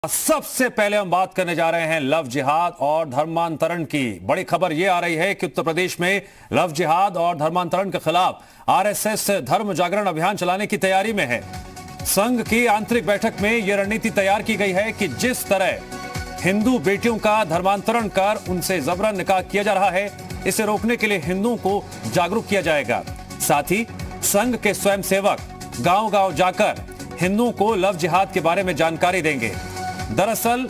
सबसे पहले हम बात करने जा रहे हैं लव जिहाद और धर्मांतरण की। बड़ी खबर यह आ रही है कि उत्तर प्रदेश में लव जिहाद और धर्मांतरण के खिलाफ आरएसएस धर्म जागरण अभियान चलाने की तैयारी में है। संघ की आंतरिक बैठक में यह रणनीति तैयार की गई है कि जिस तरह हिंदू बेटियों का धर्मांतरण कर उनसे जबरन निकाह किया जा रहा है, इसे रोकने के लिए हिंदुओं को जागरूक किया जाएगा। साथ ही संघ के स्वयंसेवक गांव-गांव जाकर हिंदुओं को लव जिहाद के बारे में जानकारी देंगे। दरअसल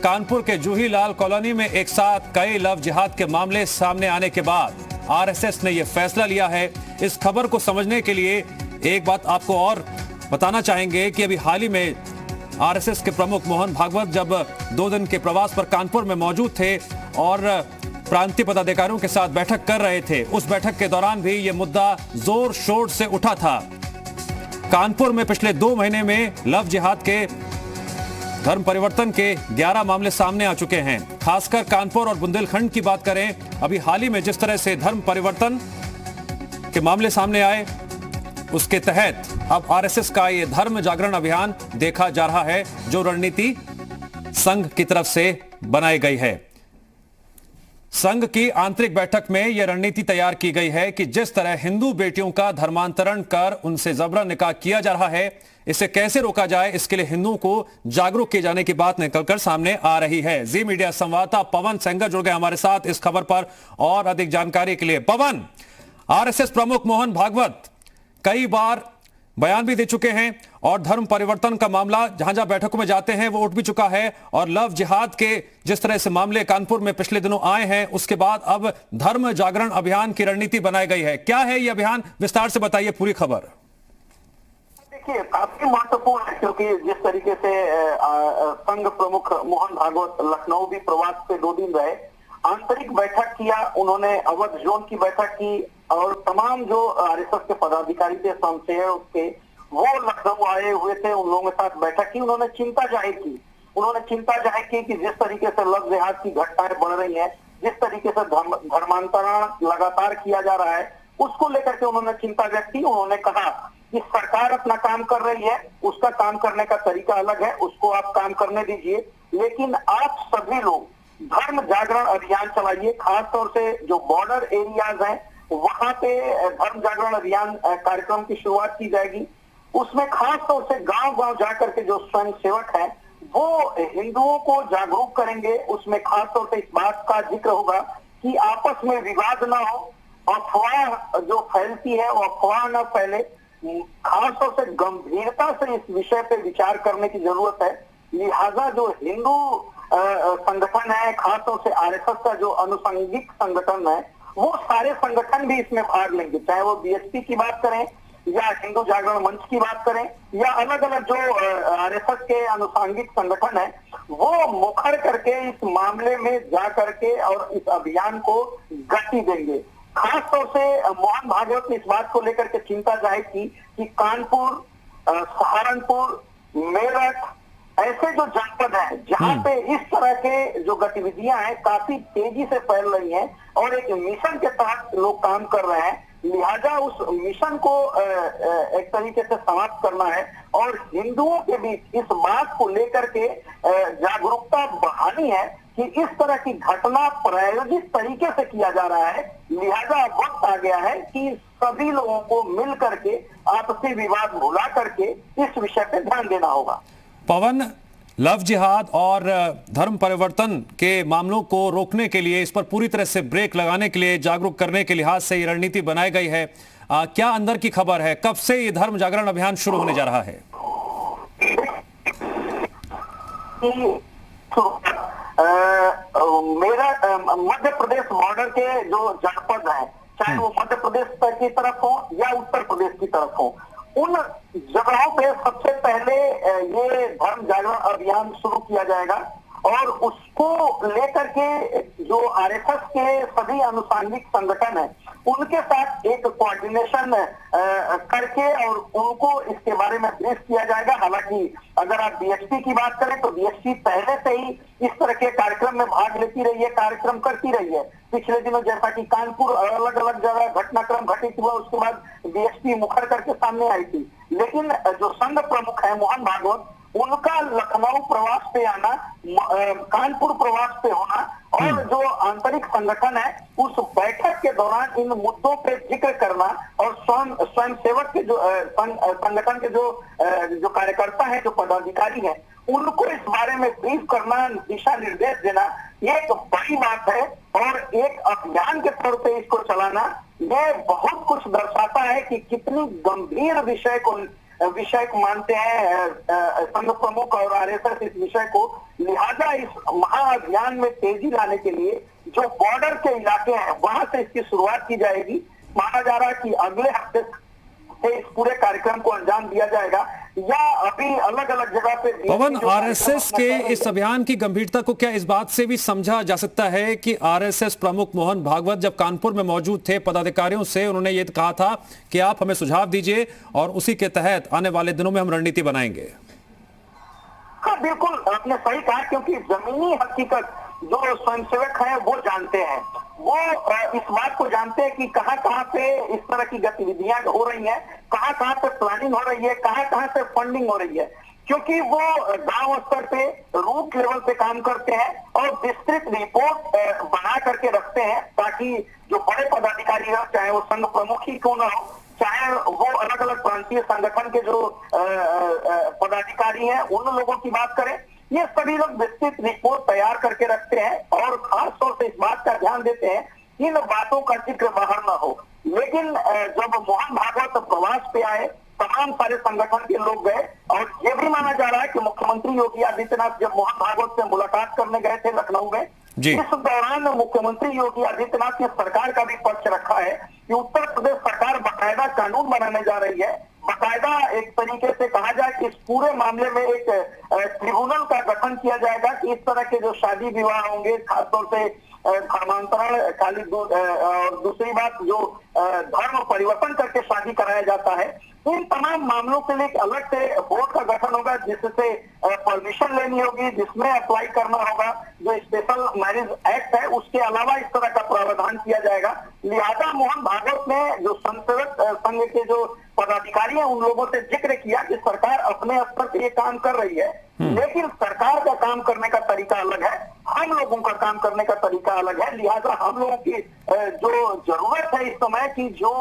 कानपुर के जूही लाल कॉलोनी में एक साथ कई लव जिहाद के मामले सामने आने के बाद आरएसएस ने यह फैसला लिया है। इस खबर को समझने के लिए एक बात आपको और बताना चाहेंगे कि अभी हाल ही में आरएसएस के प्रमुख मोहन भागवत जब 2 दिन के प्रवास पर कानपुर में मौजूद थे और प्रांतीय पदाधिकारियों के साथ बैठक कर रहे थे, उस बैठक के दौरान भी यह मुद्दा जोर शोर से उठा था। कानपुर में पिछले 2 महीने में लव जिहाद के धर्म परिवर्तन के 11 मामले सामने आ चुके हैं। खासकर कानपुर और बुंदेलखंड की बात करें, अभी हाल ही में जिस तरह से धर्म परिवर्तन के मामले सामने आए, उसके तहत अब आरएसएस का ये धर्म जागरण अभियान देखा जा रहा है, जो रणनीति संघ की तरफ से बनाई गई है। संघ की आंतरिक बैठक में यह रणनीति तैयार की गई है कि जिस तरह हिंदू बेटियों का धर्मांतरण कर उनसे जबरन निकाह किया जा रहा है, इसे कैसे रोका जाए, इसके लिए हिंदुओं को जागरूक किए जाने की बात निकलकर सामने आ रही है। जी मीडिया संवाददाता पवन सेंगर जुड़ गए हमारे साथ इस खबर पर और अधिक जानकारी के लिए। पवन, आरएसएस प्रमुख मोहन भागवत कई बार बयान भी दे चुके हैं और धर्म परिवर्तन का मामला जहां जहां बैठकों में जाते हैं वो उठ भी चुका है, और लव जिहाद के जिस तरह से मामले कानपुर में पिछले दिनों आए हैं, उसके बाद अब धर्म जागरण अभियान की रणनीति बनाई गई है। क्या है ये अभियान, विस्तार से बताइए पूरी खबर। देखिए, काफी महत्वपूर्ण है क्योंकि जिस तरीके से संघ प्रमुख मोहन भागवत लखनऊ भी प्रवास पे 2 दिन रहे, आंतरिक बैठक किया उन्होंने, अवध जोन की बैठक की और तमाम जो आरएसएस के पदाधिकारी थे, स्वयंसेवक थे, वो लखनऊ आए हुए थे, उन लोगों के साथ बैठक की। उन्होंने चिंता जाहिर की कि जिस तरीके से लव जिहाद की घटनाएं बढ़ रही हैं, जिस तरीके से धर्मांतरण लगातार किया जा रहा है, उसको लेकर के उन्होंने चिंता व्यक्त की। उन्होंने कहा कि सरकार अपना काम कर रही है, उसका काम करने का तरीका अलग है, उसको आप काम करने दीजिए, लेकिन आप सभी लोग धर्म जागरण अभियान चलाइए। खासतौर से जो बॉर्डर एरियाज हैं वहां पे धर्म जागरण अभियान कार्यक्रम की शुरुआत की जाएगी। उसमें खासतौर से गांव-गांव जाकर के जो स्वयं सेवक हैं वो हिंदुओं को जागरूक करेंगे। उसमें खासतौर से इस बात का जिक्र होगा कि आपस में विवाद ना हो, अफवाह जो फैलती है वो अफवाह न फैले। खासतौर से गंभीरता से इस विषय पे विचार करने की जरूरत है। लिहाजा जो हिंदू संगठन है, खासतौर से आरएसएस का जो अनुषंगिक संगठन है, वो सारे संगठन भी इसमें भाग लेंगे, चाहे वो बीएसपी की बात करें या हिंदू जागरण मंच की बात करें या अलग अलग जो आरएसएस के अनुषंगिक संगठन है, वो मुखर करके इस मामले में जा करके और इस अभियान को गति देंगे। खासतौर से मोहन भागवत ने इस बात को लेकर के चिंता जाहिर की कि कानपुर, सहारनपुर, मेरठ ऐसे जो जनपद है जहां पे इस तरह के जो गतिविधियां हैं काफी तेजी से फैल रही हैं और एक मिशन के तहत लोग काम कर रहे हैं, लिहाजा उस मिशन को एक तरीके से समाप्त करना है और हिंदुओं के बीच इस बात को लेकर के जागरूकता बढ़ानी है कि इस तरह की घटना प्रायोजित तरीके से किया जा रहा है। लिहाजा वक्त आ गया है कि सभी लोगों को मिल करके आपसी विवाद भुला करके इस विषय पे ध्यान देना होगा। पवन, लव जिहाद और धर्म परिवर्तन के मामलों को रोकने के लिए, इस पर पूरी तरह से ब्रेक लगाने के लिए, जागरूक करने के लिहाज से ये रणनीति बनाई गई है। क्या अंदर की खबर है, कब से ये धर्म जागरण अभियान शुरू होने जा रहा है? मेरा मध्य प्रदेश बॉर्डर के जो जनपद है, चाहे वो मध्य प्रदेश की तरफ हो या उत्तर प्रदेश की तरफ हो, उन जगहों पे सबसे पहले ये धर्म जागरण अभियान शुरू किया जाएगा और उसको लेकर के जो आरएसएस के सभी अनुषंगिक संगठन है उनके साथ एक कोऑर्डिनेशन करके और उनको इसके बारे में ब्रीफ किया जाएगा। हालांकि अगर आप बीएसपी की बात करें तो बीएसपी पहले से ही इस तरह के कार्यक्रम में भाग लेती रही है, कार्यक्रम करती रही है। पिछले दिनों जैसा कि कानपुर अलग अलग जगह घटनाक्रम घटित हुआ, उसके बाद बीएसपी मुखर करके सामने आई थी, लेकिन जो संघ प्रमुख है मोहन भागवत, उनका लखनऊ प्रवास पे आना, कानपुर प्रवास पे होना और जो आंतरिक संगठन है उस बैठक के दौरान इन मुद्दों पे जिक्र करना और स्वयं सेवक के जो संगठन के जो कार्यकर्ता हैं, जो पदाधिकारी हैं, उनको इस बारे में ब्रीफ करना, दिशा निर्देश देना, ये एक बड़ी बात है। और एक अभियान के तौर पे इसको चलाना, ये बहुत कुछ दर्शाता है कि कितनी गंभीर विषय को मानते हैं संघ प्रमुख और आरएसएस इस विषय को। लिहाजा इस महाअभियान में तेजी लाने के लिए जो बॉर्डर के इलाके हैं वहां से इसकी शुरुआत की जाएगी। माना जा रहा है कि अगले हफ्ते से इस पूरे कार्यक्रम को अंजाम दिया जाएगा या अभी अलग अलग जगह पे। पवन, आरएसएस के इस अभियान की गंभीरता को क्या इस बात से भी समझा जा सकता है कि आरएसएस प्रमुख मोहन भागवत जब कानपुर में मौजूद थे, पदाधिकारियों से उन्होंने ये कहा था कि आप हमें सुझाव दीजिए और उसी के तहत आने वाले दिनों में हम रणनीति बनाएंगे? हाँ बिल्कुल, आपने सही कहा, क्योंकि जमीनी हकीकत जो स्वयंसेवक हैं वो जानते हैं, वो इस बात को जानते हैं कि कहां कहां पे इस तरह की गतिविधियां हो रही हैं, कहां कहां पे प्लानिंग हो रही है, कहां कहां से फंडिंग हो रही है, क्योंकि वो गांव स्तर पे, रूट लेवल पे काम करते हैं और विस्तृत रिपोर्ट बना करके रखते हैं, ताकि जो बड़े पदाधिकारी हो, चाहे वो संघ प्रमुख ही क्यों ना हो, चाहे वो अलग अलग प्रांतीय संगठन के जो पदाधिकारी हैं, उन लोगों की बात करें, ये सभी लोग विस्तृत रिपोर्ट तैयार करके रखते हैं और खास तौर से इस बात का ध्यान देते हैं कि इन बातों का जिक्र बाहर न हो। लेकिन जब मोहन भागवत प्रवास पे आए, तमाम सारे संगठन के लोग गए और ये भी माना जा रहा है कि मुख्यमंत्री योगी आदित्यनाथ जब मोहन भागवत से मुलाकात करने गए थे लखनऊ में, इस दौरान मुख्यमंत्री योगी आदित्यनाथ ने सरकार का भी पक्ष रखा है कि उत्तर प्रदेश सरकार बाकायदा कानून बनाने जा रही है, बाकायदा एक तरीके से कहा जाए कि इस पूरे मामले में एक ट्रिब्यूनल का गठन किया जाएगा कि इस तरह के जो शादी विवाह होंगे, खासतौर से धर्मांतरण, खाली और दूसरी बात जो धर्म परिवर्तन करके शादी कराया जाता है, इन तमाम मामलों के लिए एक अलग से बोर्ड का गठन होगा, जिससे परमिशन लेनी होगी, जिसमें अप्लाई करना होगा, जो स्पेशल मैरिज एक्ट है उसके अलावा इस तरह का प्रावधान किया जाएगा। लिहाजा मोहन भागवत ने जो संसेवक संघ के जो पदाधिकारी हैं उन लोगों से जिक्र किया कि सरकार अपने स्तर पर ये काम कर रही है, लेकिन सरकार का काम करने का तरीका अलग है, हम लोगों का काम करने का तरीका अलग है। लिहाजा हम लोगों की जो जरूरत है इस समय की, जो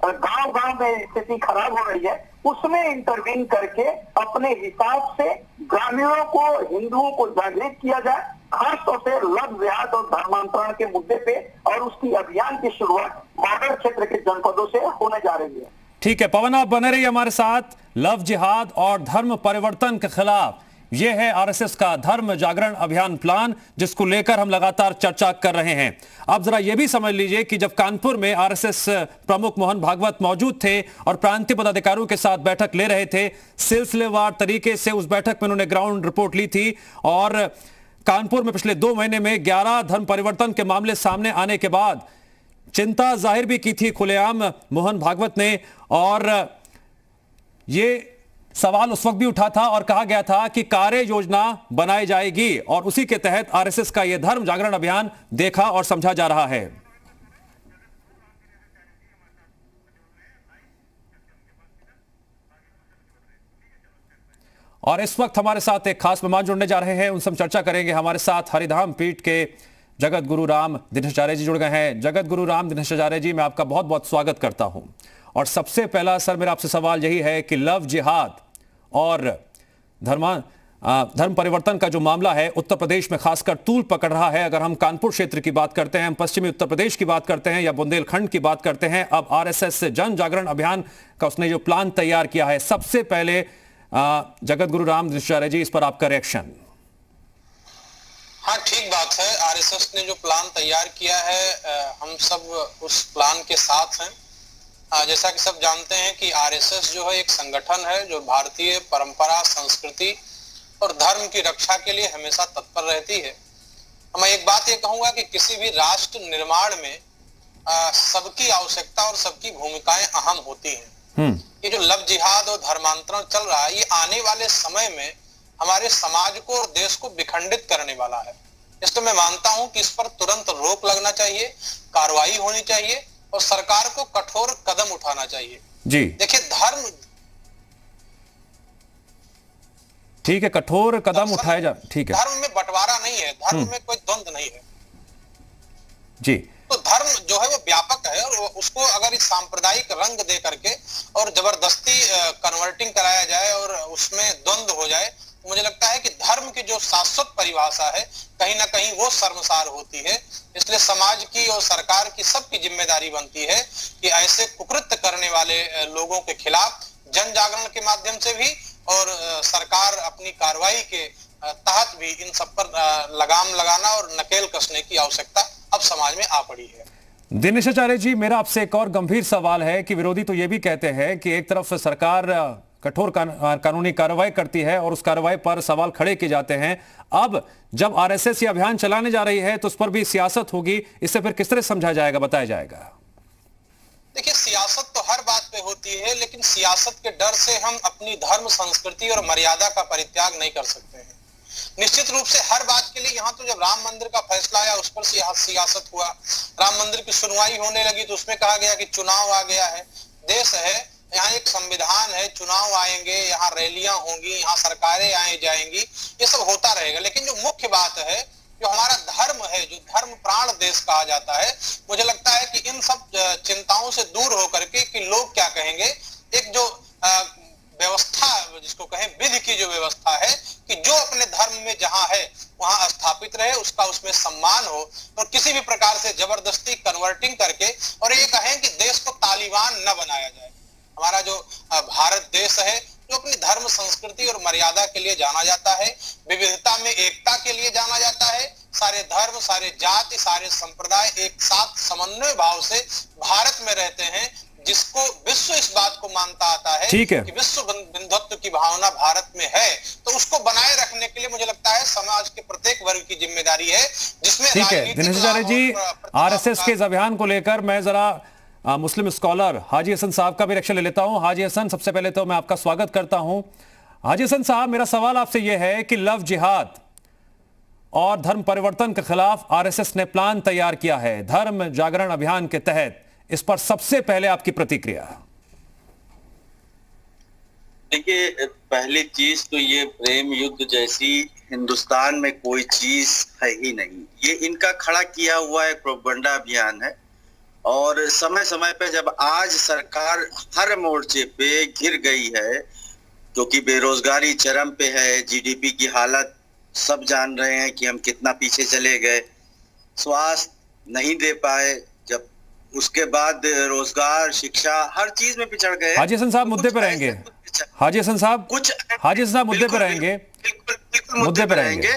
गांव गांव में स्थिति खराब हो रही है, उसमें इंटरवीन करके अपने हिसाब से ग्रामीणों को, हिंदुओं को जागृत किया जाए, खासतौर से लव जिहाद और धर्मांतरण के मुद्दे पे, और उसकी अभियान की शुरुआत बॉर्डर क्षेत्र के जनपदों से होने जा रही है। ठीक है पवन, आप बने रहिए हमारे साथ। लव जिहाद और धर्म परिवर्तन के खिलाफ यह है आरएसएस का धर्म जागरण अभियान प्लान, जिसको लेकर हम लगातार चर्चा कर रहे हैं। आप जरा यह भी समझ लीजिए कि जब कानपुर में आरएसएस प्रमुख मोहन भागवत मौजूद थे और प्रांतीय पदाधिकारियों के साथ बैठक ले रहे थे, सिलसिलेवार तरीके से उस बैठक में उन्होंने ग्राउंड रिपोर्ट ली थी और कानपुर में पिछले 2 महीने में 11 धर्म परिवर्तन के मामले सामने आने के बाद चिंता जाहिर भी की थी खुलेआम मोहन भागवत ने, और ये सवाल उस वक्त भी उठा था और कहा गया था कि कार्य योजना बनाई जाएगी, और उसी के तहत आरएसएस का यह धर्म जागरण अभियान देखा और समझा जा रहा है। और इस वक्त हमारे साथ एक खास मेहमान जुड़ने जा रहे हैं, उनसे हम चर्चा करेंगे। हमारे साथ हरिधाम पीठ के जगत गुरु राम दिनेशाचार्य जी जुड़ गए हैं। जगत गुरु राम दिनेशाचार्य जी, मैं आपका बहुत बहुत स्वागत करता हूं। और सबसे पहला सर मेरा आपसे सवाल यही है कि लव जिहाद और धर्म परिवर्तन का जो मामला है उत्तर प्रदेश में खासकर तूल पकड़ रहा है। अगर हम कानपुर क्षेत्र की बात करते हैं, हम पश्चिमी उत्तर प्रदेश की बात करते हैं या बुंदेलखंड की बात करते हैं, अब आरएसएस से जन जागरण अभियान का उसने जो प्लान तैयार किया है, सबसे पहले जगत गुरु राम दिनेशाचार्य जी, इस पर आपका रिएक्शन। हाँ, ठीक बात है। आरएसएस ने जो प्लान तैयार किया है, हम सब उस प्लान के साथ हैं। जैसा कि सब जानते हैं कि आरएसएस जो है एक संगठन है जो भारतीय परंपरा, संस्कृति और धर्म की रक्षा के लिए हमेशा तत्पर रहती है। मैं एक बात ये कहूंगा कि किसी भी राष्ट्र निर्माण में सबकी आवश्यकता और सबकी भूमिकाएं अहम होती हैं। ये जो लव जिहाद और धर्मांतरण चल रहा है, ये आने वाले समय में हमारे समाज को और देश को विखंडित करने वाला है। इसलिए मैं मानता हूं कि इस पर तुरंत रोक लगना चाहिए, कार्रवाई होनी चाहिए और सरकार को कठोर कदम उठाना चाहिए। जी देखिए, ठीक है, कठोर कदम उठाए जा, ठीक है। धर्म में बंटवारा नहीं है, धर्म में कोई द्वंद्व नहीं है जी। तो धर्म जो है वो व्यापक है, और उसको अगर इस सांप्रदायिक रंग दे करके और जबरदस्ती कन्वर्टिंग कराया जाए और उसमें द्वंद्व हो जाए, तो मुझे लगता है कि धर्म की जो शाश्वत परिभाषा है कहीं ना कहीं वो शर्मसार होती है। इसलिए समाज की और सरकार की सबकी जिम्मेदारी बनती है कि ऐसे कुकृत्य करने वाले लोगों के खिलाफ जन जागरण के माध्यम से भी और सरकार अपनी कार्रवाई के तहत भी इन सब पर लगाम लगाना और नकेल कसने की आवश्यकता अब समाज में आ पड़ी है। दिनेशाचार्य जी, मेरा आपसे एक और गंभीर सवाल है कि विरोधी तो ये भी कहते हैं कि एक तरफ सरकार कठोर कानूनी कार्रवाई करती है और उस कार्रवाई पर सवाल खड़े किए जाते हैं, अब जब आरएसएस ये अभियान चलाने जा रही है तो उस पर भी सियासत होगी, इससे फिर किस तरह समझा जाएगा, बताया जाएगा? देखिए, सियासत तो हर बात पे होती है, लेकिन सियासत के डर से हम अपनी धर्म, संस्कृति और मर्यादा का परित्याग नहीं कर सकते हैं। निश्चित रूप से हर बात के लिए, यहाँ तो जब राम मंदिर का फैसला आया उस पर सियासत हुआ, राम मंदिर की सुनवाई होने लगी तो उसमें कहा गया कि चुनाव आ गया है, देश है, यहाँ एक संविधान है, चुनाव आएंगे, यहाँ रैलियां होंगी, यहाँ सरकारें आए जाएंगी, ये सब होता रहेगा। लेकिन जो मुख्य बात है, जो हमारा धर्म है, जो धर्म प्राण देश कहा जाता है, मुझे लगता है कि इन सब चिंताओं से दूर होकर के कि लोग क्या कहेंगे, एक जो व्यवस्था जिसको कहें विधि की जो व्यवस्था है कि जो अपने धर्म में जहां है वहां स्थापित रहे, उसका उसमें सम्मान हो, और किसी भी प्रकार से जबरदस्ती कन्वर्टिंग करके और ये कहें कि देश को तालिबान न बनाया जाए। हमारा जो भारत देश है जो अपनी धर्म, संस्कृति और मर्यादा के लिए जाना जाता है, विविधता में एकता के लिए जाना जाता है, सारे धर्म, सारे जाति, सारे संप्रदाय एक साथ समन्वय भाव से भारत में रहते हैं, जिसको विश्व इस बात को मानता आता है कि विश्व बंधुत्व की भावना भारत में है, तो उसको बनाए रखने के लिए मुझे लगता है समाज के प्रत्येक वर्ग की जिम्मेदारी है, जिसमें ठीक है। दिनेशाचार्य जी, आरएसएस के इस अभियान को लेकर मैं जरा मुस्लिम स्कॉलर हाजी हसन साहब का भी रिएक्शन ले लेता हूं। हाजी हसन, सबसे पहले तो मैं आपका स्वागत करता हूं। हाजी हसन साहब, मेरा सवाल आपसे यह है कि लव जिहाद और धर्म परिवर्तन के खिलाफ आरएसएस ने प्लान तैयार किया है धर्म जागरण अभियान के तहत, इस पर सबसे पहले आपकी प्रतिक्रिया? देखिए, पहली चीज तो ये प्रेम युद्ध जैसी हिंदुस्तान में कोई चीज है ही नहीं। ये इनका खड़ा किया हुआ एक प्रोपगंडा अभियान है, और समय समय पे जब आज सरकार हर मोर्चे पे घिर गई है, क्योंकि बेरोजगारी चरम पे है, जीडीपी की हालत सब जान रहे हैं कि हम कितना पीछे चले गए, स्वास्थ्य नहीं दे पाए, जब उसके बाद रोजगार, शिक्षा, हर चीज में पिछड़ गए। हाजी हसन साहब मुद्दे पे रहेंगे, हाजी हसन साहब मुद्दे पे रहेंगे, बिल्कुल मुद्दे पे रहेंगे।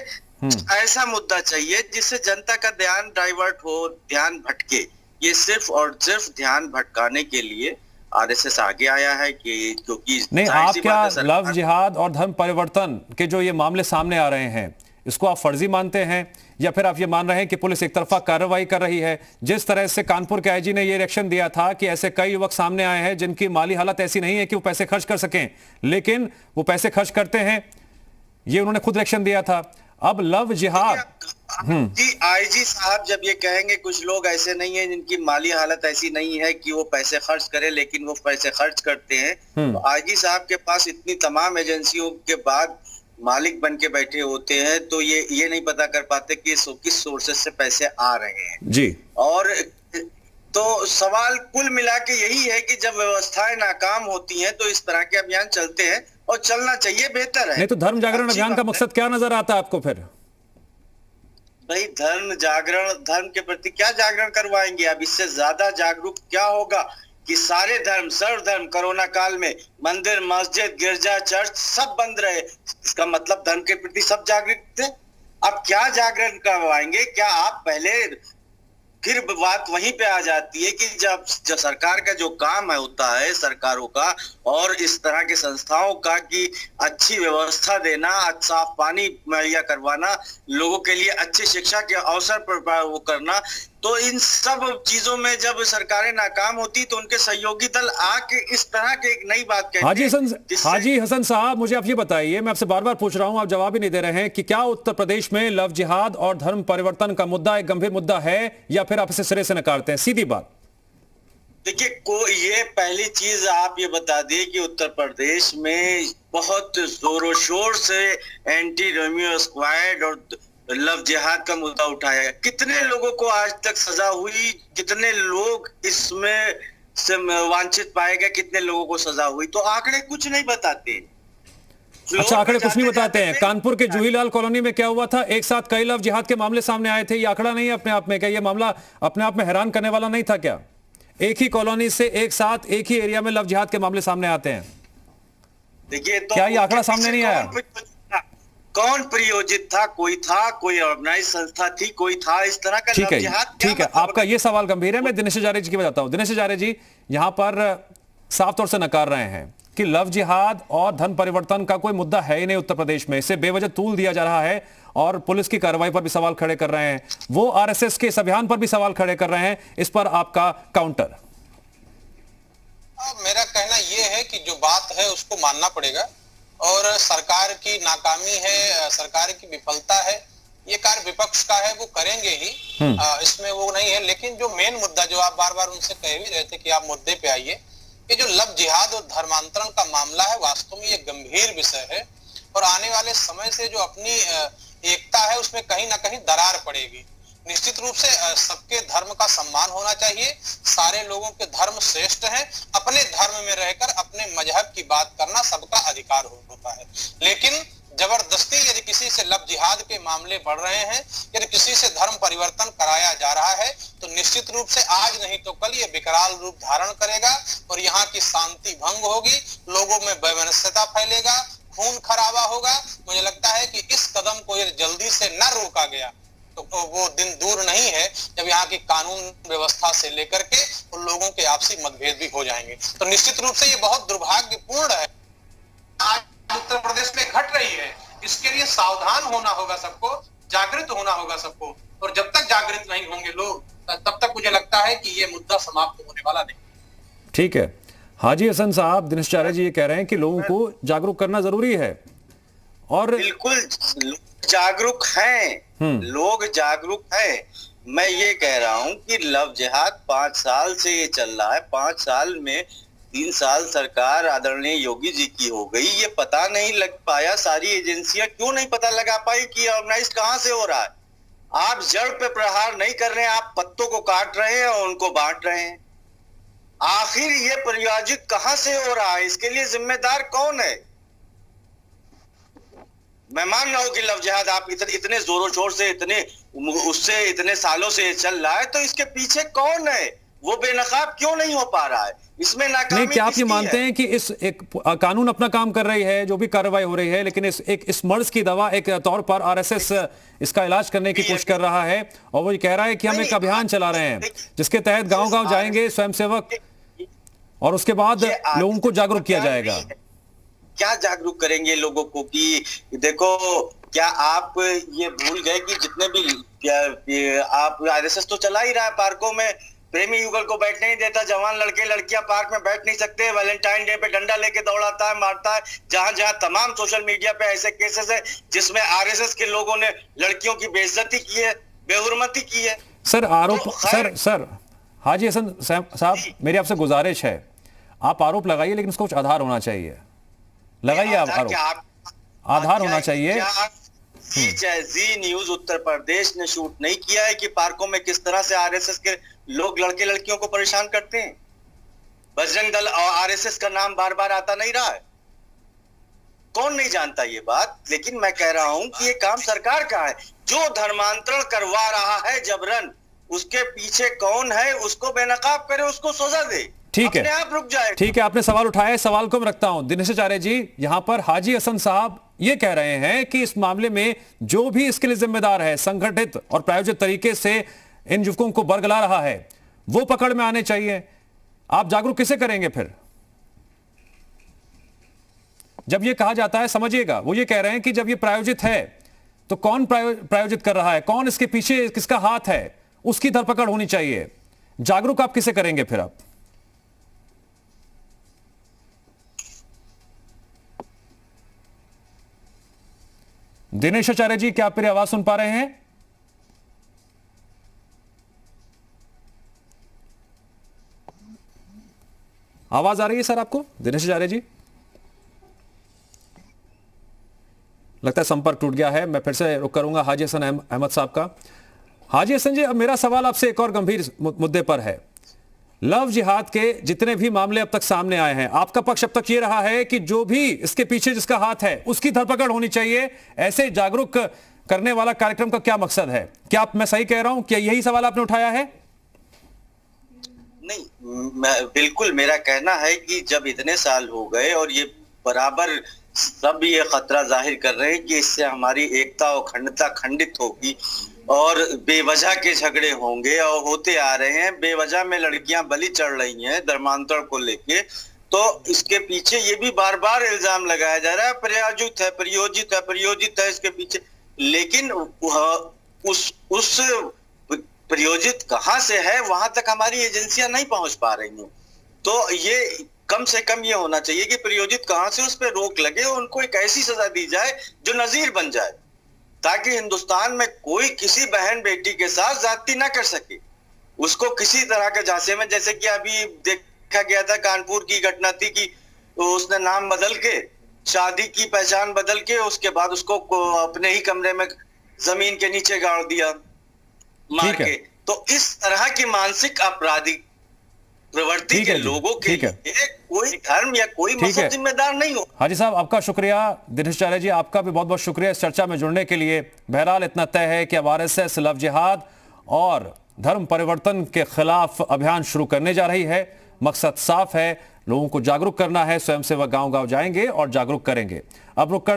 ऐसा मुद्दा चाहिए जिससे जनता का ध्यान डाइवर्ट हो, ध्यान भटके। ये सिर्फ और सिर्फ ध्यान भटकाने के लिए आरएसएस आगे आया है कि क्योंकि नहीं, आप क्या लव जिहाद और धर्म परिवर्तन के जो ये मामले सामने आ रहे हैं, इसको आप फर्जी मानते हैं, या फिर आप ये मान रहे हैं कि पुलिस एक तरफा कार्रवाई कर रही है? जिस तरह से कानपुर के आईजी ने ये रिएक्शन दिया था कि ऐसे कई युवक सामने आए हैं जिनकी माली हालत ऐसी नहीं है कि वो पैसे खर्च कर सकें, लेकिन वो पैसे खर्च करते हैं, ये उन्होंने खुद रिएक्शन दिया था। अब लव जिहाद जी, आईजी साहब जब ये कहेंगे कुछ लोग ऐसे नहीं है जिनकी माली हालत ऐसी नहीं है कि वो पैसे खर्च करे, लेकिन वो पैसे खर्च करते हैं, तो आईजी साहब के पास इतनी तमाम एजेंसियों के बाद मालिक बन के बैठे होते हैं, तो ये नहीं पता कर पाते कि किस सोर्सेस से पैसे आ रहे हैं जी। और तो सवाल कुल मिला के यही है कि जब व्यवस्थाएं नाकाम होती हैं तो इस तरह के अभियान चलते हैं, और चलना चाहिए, बेहतर है। नहीं तो धर्म जागरण अभियान का मकसद क्या नजर आता है आपको फिर? भाई, धर्म जागरण, धर्म के प्रति क्या जागरण करवाएंगे? अब इससे ज्यादा जागरूक क्या होगा कि सारे धर्म, सर्वधर्म कोरोना काल में मंदिर, मस्जिद, गिरजा, चर्च सब बंद रहे, इसका मतलब धर्म के प्रति सब जागरूक थे। अब क्या जागरण करवाएंगे? क्या आप पहले, फिर बात वहीं पे आ जाती है कि जब सरकार का जो काम है होता है सरकारों का और इस तरह के संस्थाओं का कि अच्छी व्यवस्था देना, साफ पानी मुहैया करवाना, लोगों के लिए अच्छी शिक्षा के अवसर पर वो करना, तो इन सब चीजों में जब सरकारें नाकाम होती तो उनके सहयोगी दल आके इस तरह के एक नई बात कहते हैं। हाजी हसन साहब, मुझे आप ये बताइए, मैं आपसे बार बार पूछ रहा हूं, आप जवाब ही नहीं दे रहे हैं, कि क्या उत्तर प्रदेश में लव जिहाद और धर्म परिवर्तन का मुद्दा एक गंभीर मुद्दा है, या फिर आप इसे सिरे से नकारते हैं? सीधी बात। देखिए ये पहली चीज आप ये बता दिए कि उत्तर प्रदेश में बहुत जोरों शोर से एंटी रोमियो स्क्वाड और लव जिहाद का मुद्दा उठाया गया। कितने लोगों को आज तक सजा हुई, कितने लोग इसमें से वांछित पाए गए, कितने लोगों को सजा हुई, तो आंकड़े कुछ नहीं बताते। अच्छा, आंकड़े कुछ नहीं बताते हैं। कानपुर के जूहीलाल कॉलोनी में क्या हुआ था, एक साथ कई लव जिहाद के मामले सामने आए थे। ये आंकड़ा नहीं है अपने आप में क्या? ये मामला अपने आप में हैरान करने वाला नहीं था क्या? एक ही कॉलोनी से एक साथ एक ही एरिया में लव जिहाद के मामले सामने आते हैं। देखिए तो क्या ये आंकड़ा सामने नहीं आया? कौन प्रयोजित था? कोई ऑर्गेनाइज संस्था थी, कोई था इस तरह का? ठीक है, ठीक है, मतलब? आपका ये सवाल गंभीर है। मैं दिनेश हजारे जी की बताता हूं। दिनेश हजारे जी यहां पर साफ तौर से नकार रहे हैं कि लव जिहाद और धर्म परिवर्तन का कोई मुद्दा है ही नहीं उत्तर प्रदेश में। इसे बेवजह तूल दिया जा रहा है और पुलिस की कार्रवाई पर भी सवाल खड़े कर रहे हैं। वो आरएसएस के इस अभियान पर भी सवाल खड़े कर रहे हैं। इस पर आपका काउंटर? मेरा कहना यह है कि जो बात है उसको मानना पड़ेगा और सरकार की नाकामी है, सरकार की विफलता है, ये कार्य विपक्ष का है, वो करेंगे ही, इसमें वो नहीं है। लेकिन जो मेन मुद्दा जो आप बार बार उनसे कह भी रहे थे कि आप मुद्दे पे आइए, ये जो लव जिहाद और धर्मांतरण का मामला है वास्तव में ये गंभीर विषय है और आने वाले समय से जो अपनी एकता है उसमें कहीं ना कहीं दरार पड़ेगी। निश्चित रूप से सबके धर्म का सम्मान होना चाहिए, सारे लोगों के धर्म श्रेष्ठ हैं, अपने धर्म में रहकर अपने मजहब की बात करना सबका अधिकार होता है। लेकिन जबरदस्ती यदि किसी से लव जिहाद के मामले बढ़ रहे हैं, यदि किसी से धर्म परिवर्तन कराया जा रहा है, तो निश्चित रूप से आज नहीं तो कल ये विकराल रूप धारण करेगा और यहाँ की शांति भंग होगी, लोगों में वैमनस्यता फैलेगा, खून खराबा होगा। मुझे लगता है कि इस कदम को यदि जल्दी से न रोका गया तो वो दिन दूर नहीं है जब यहाँ की कानून व्यवस्था से लेकर के उन लोगों के आपसी मतभेद भी हो जाएंगे। तो निश्चित रूप से ये बहुत दुर्भाग्यपूर्ण है आज उत्तर प्रदेश में घट रही है। इसके लिए सावधान होना होगा सबको, जागृत होना होगा सबको, और जब तक जागृत नहीं होंगे लोग तब तक मुझे लगता है कि ये मुद्दा समाप्त होने वाला नहीं। ठीक है, हाजी हसन साहब, दिनेश चारे जी ये कह रहे हैं कि लोगों को जागरूक करना जरूरी है और बिल्कुल जागरूक हैं, लोग जागरूक हैं। मैं ये कह रहा हूं कि लव जिहाद 5 साल से ये चल रहा है। 5 साल में 3 साल सरकार आदरणीय योगी जी की हो गई, ये पता नहीं लग पाया, सारी एजेंसियां क्यों नहीं पता लगा पाई कि ऑर्गेनाइज कहां से हो रहा है। आप जड़ पे प्रहार नहीं कर रहे हैं, आप पत्तों को काट रहे हैं और उनको बांट रहे हैं। आखिर ये प्रायोजित कहां से हो रहा है, इसके लिए जिम्मेदार कौन है? मैं मान रहा हूं कि लव जिहाद आप इतने जोरों शोर से इतने सालों से चल रहा है, तो इसके पीछे कौन है? वो बेनकाब क्यों नहीं हो पा रहा है? इसमें नाकामी नहीं, क्या आप ये मानते है? हैं कि इस एक कानून अपना काम कर रही है, जो भी कार्रवाई हो रही है, लेकिन इस मर्ज की दवा एक तौर पर आरएसएस इसका इलाज करने की कोशिश कर रहा है और वो ये कह रहा है कि हम एक अभियान चला रहे हैं जिसके तहत गांव-गांव जाएंगे स्वयंसेवक और उसके बाद लोगों को जागरूक किया जाएगा। क्या जागरूक करेंगे लोगों को कि देखो, क्या आप ये भूल गए कि जितने भी आप आरएसएस तो चला ही रहा है, पार्कों में प्रेमी युगल को बैठने नहीं देता, जवान लड़के लड़कियां पार्क में बैठ नहीं सकते, वैलेंटाइन डे पे डंडा लेके दौड़ाता है, मारता है। जहां जहां तमाम सोशल मीडिया पे ऐसे केसेस है जिसमें आरएसएस के लोगों ने लड़कियों की बेइज्जती की है, बेहुरमती की है। सर आरोप तो सर हाजी हसन साहब, मेरी आपसे गुजारिश है, आप आरोप लगाइए लेकिन उसका कुछ आधार होना चाहिए। लगाइए आप आरोप, आधार होना चाहिए। जी न्यूज उत्तर प्रदेश ने शूट नहीं किया है कि पार्कों में किस तरह से आरएसएस के लोग लड़के लड़कियों को परेशान करते हैं? बजरंग दल और आरएसएस का नाम बार बार आता नहीं रहा है? कौन नहीं जानता ये बात? लेकिन मैं कह रहा हूं कि ये काम सरकार का है। जो धर्मांतरण करवा रहा है जबरन, उसके पीछे कौन है, उसको बेनकाब करे, उसको सजा दे। ठीक है, आप रुक जाए। ठीक है, आपने सवाल उठाया, सवाल को मैं रखता हूं। दिनेश आचार्य जी, यहां पर हाजी हसन साहब ये कह रहे हैं कि इस मामले में जो भी इसके लिए जिम्मेदार है, संगठित और प्रायोजित तरीके से इन युवकों को बरगला रहा है, वो पकड़ में आने चाहिए। आप जागरूक किसे करेंगे फिर? जब ये कहा जाता है, समझिएगा, वो ये कह रहे हैं कि जब ये प्रायोजित है तो कौन प्रायोजित कर रहा है, कौन इसके पीछे किसका हाथ है, उसकी धरपकड़ होनी चाहिए। जागरूक आप किसे करेंगे फिर? आप दिनेश आचार्य जी, क्या आप मेरी आवाज सुन पा रहे हैं? आवाज आ रही है सर आपको दिनेश हजारे जी? लगता है संपर्क टूट गया है। मैं फिर से रुक करूंगा हाजी हसन अहमद साहब का। हाजी हसन जी, अब मेरा सवाल आपसे एक और गंभीर मुद्दे पर है। लव जिहाद के जितने भी मामले अब तक सामने आए हैं, आपका पक्ष अब तक ये रहा है कि जो भी इसके पीछे जिसका हाथ है उसकी धरपकड़ होनी चाहिए। ऐसे जागरूक करने वाला कार्यक्रम का क्या मकसद है? क्या मैं सही कह रहा हूं? क्या यही सवाल आपने उठाया है? नहीं, बिल्कुल मेरा कहना है कि जब इतने साल हो गए और ये बराबर सब ये खतरा जाहिर कर रहे हैं कि इससे हमारी एकता और अखंडता खंडित होगी और बेवजह के झगड़े होंगे और होते आ रहे हैं। बेवजह में लड़कियां बलि चढ़ रही हैं धर्मांतरण को लेके, तो इसके पीछे ये भी बार बार इल्जाम लगाया जा रहा है प्रयोजित है इसके पीछे। लेकिन उस प्रयोजित कहां से है वहां तक हमारी एजेंसियां नहीं पहुंच पा रही हैं। तो ये कम से कम ये होना चाहिए कि प्रयोजित कहां से, उस पर रोक लगे और उनको एक ऐसी सजा दी जाए जो नजीर बन जाए, ताकि हिंदुस्तान में कोई किसी बहन बेटी के साथ ज्यादती ना कर सके। उसको किसी तरह के झांसे में, जैसे कि अभी देखा गया था कानपुर की घटना थी कि उसने नाम बदल के, शादी की पहचान बदल के, उसके बाद उसको अपने ही कमरे में जमीन के नीचे गाड़ दिया मार के। तो इस तरह की मानसिक आपराधिक प्रवृत्ति के लोगों के लिए कोई धर्म या कोई मजहब जिम्मेदार नहीं हो। हाजी साहब, आपका शुक्रिया। दिनेश हजारे जी, आपका भी बहुत बहुत शुक्रिया इस चर्चा में जुड़ने के लिए। बहरहाल इतना तय है कि अब आरएसएस लव जिहाद और धर्म परिवर्तन के खिलाफ अभियान शुरू करने जा रही है। मकसद साफ है, लोगों को जागरूक करना है। स्वयंसेवक गांव गांव जाएंगे और जागरूक करेंगे। अब रुक कर